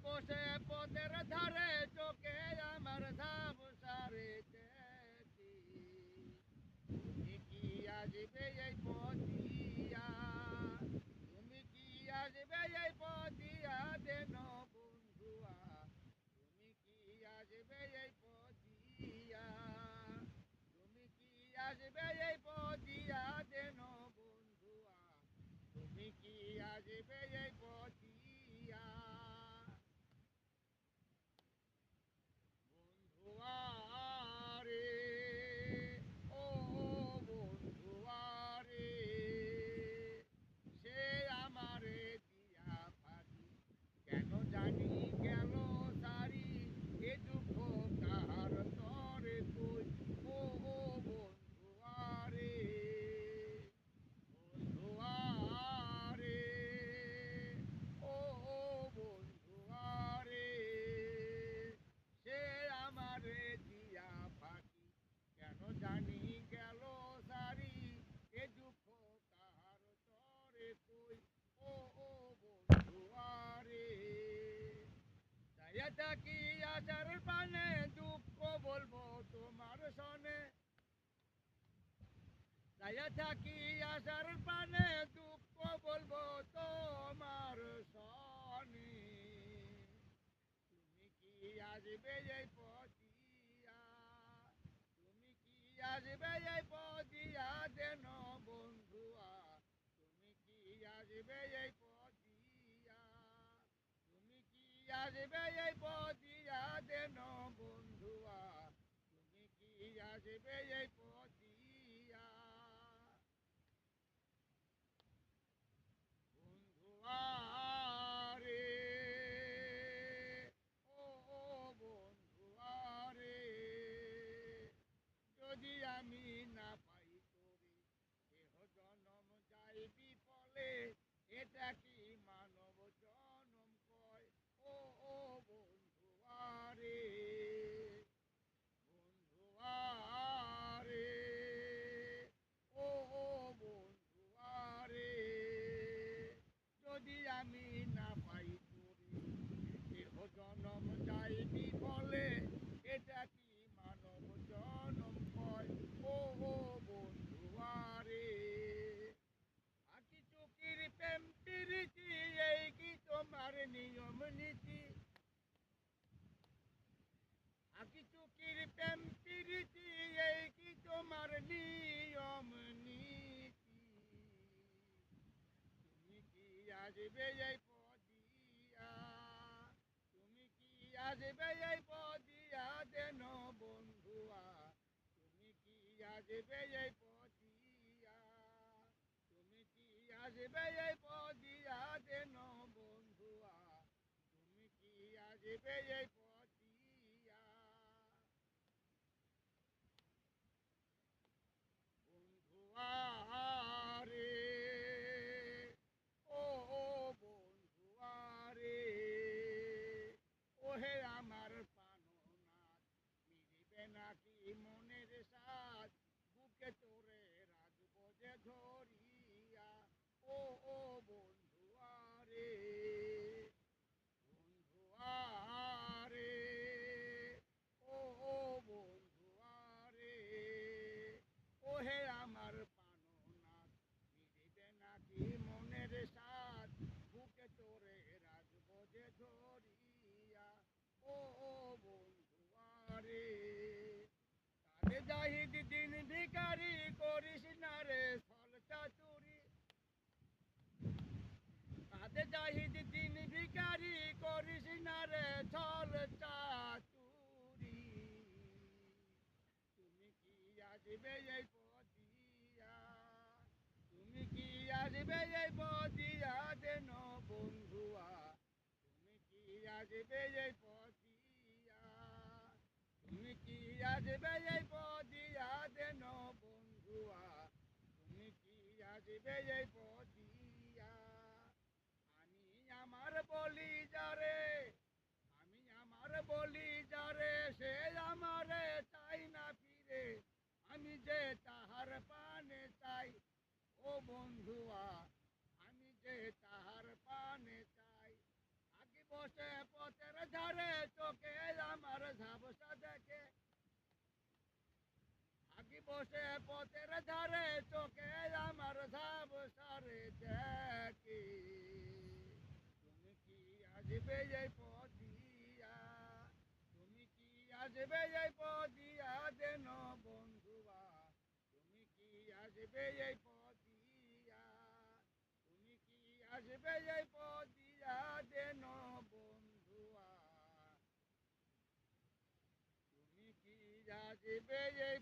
বসে পথের ধারে চোখে আমার ধাপ সারিতেছি তুমি কি আসবে এই পথিয়া তুমি কি আসবে এই পথিয়া দেন বন্ধুয়া তুমি কি আসবে এই পথিয়া তুমি কি আসবে এই পথিয়া দেন বন্ধুয়া তুমি কি আসবে এই পথিয়া বন্ধুয়ারে ও বন্ধুয়ারে সে আমারে দিয়া পারি কেন জানি গেল সারি এ দুঃখ কাহার তরে তুই ও বন্ধুয়ারে বন্ধুয়ারে ও বন্ধুয়ারে সে আমারে দিয়া ফাঁকি কেন জানি গেল সারি এ দুঃখ কাহার তরে তুই ও বন্ধুয়ারে যাইয়া থাকি আচার পানে দুঃখ বলবো তোমার সনে যাইয়া থাকি আচার পানে দুঃখ বলবো তোমার সনে তুমি কি আসবে এই পথিয়া তুমি কি আসবে এই পথিয়া দেন বন্ধুয়া তুমি কি আসবে এই পথিয়া তুমি কি আসবে এই পথিয়া দেন বন্ধুয়া তুমি কি আসবে এই পথিয়া বন্ধুয়ারে ও বন্ধুয়ারে যদি আমি না পাই তোরে দেহ জনম যাই বিফলে এটা কি মানব জনম কয় ও বন্ধুয়ারে বন্ধুয়ারে ও বন্ধুয়ারে যদি আমি না পাই তোরে দেহ জনম যাই বিফলে এটা কি মানব জনম কয় ও বন্ধুয়ারে আকি চুকির প্রেম প্রীতি এই কি তোমার নিয়ম নীতি আকি চুকির প্রেম প্রীতি এই কি তোমার নিয়ম নীতি তুমি কি আসবে এই পদিয়া তুমি কি আসবে এই পদিয়া দেন বন্ধুয়া তুমি কি আসবে এই পদিয়া তুমি কি আসবে এই পদিয়া দেন বন্ধুয়া তুমি কি আসবে এই পদিয়া বন্ধুয়ারে ও বন্ধুয়ারে ওহে আমার প্রাণনাথ মিলিবে নাকি মনের সাথ বুকে তোরে রাখবো যে ধরিয়া ও বন্ধুয়ারে বন্ধুয়ারে ও বন্ধুয়ারে ওহে আমার প্রাণনাথ মিলিবে নাকি মনের সাথ বুকে তোরে রাখবো যে ধরিয়া ও বন্ধুয়ারে কাজে জাহিদ দিন ভিখারি করিস না রে ফল চাতুরি কাজে জাহিদ দিন ভিখারি করিস না রে ছল চাতুরি তুমি কি আসবে এই পদিয়া তুমি কি আসবে এই পদিয়া দেন বন্ধুয়া তুমি কি আসবে এই পদিয়া তুমি কি আসবে এই পদিয়া দেন বন্ধুয়া তুমি কি আসবে এই পদিয়া আমি আমার বলি যারে আমি আমার বলি যারে সে আমারে চাই না ফিরে আমি যে তাহার পানে চাই ও বন্ধুয়া আমি যে তাহার পানে চাই আগে বসে পথ বসে পথের ধারে চোখে আমার ধাব সারে দেখি তুমি কি আসবে এই পদিয়া তুমি কি আসবে এই পদিয়া দেন বন্ধুয়া তুমি কি আসবে এই পদিয়া তুমি কি আসবে এই পদিয়া দেন বন্ধুয়া তুমি কি আসবে এই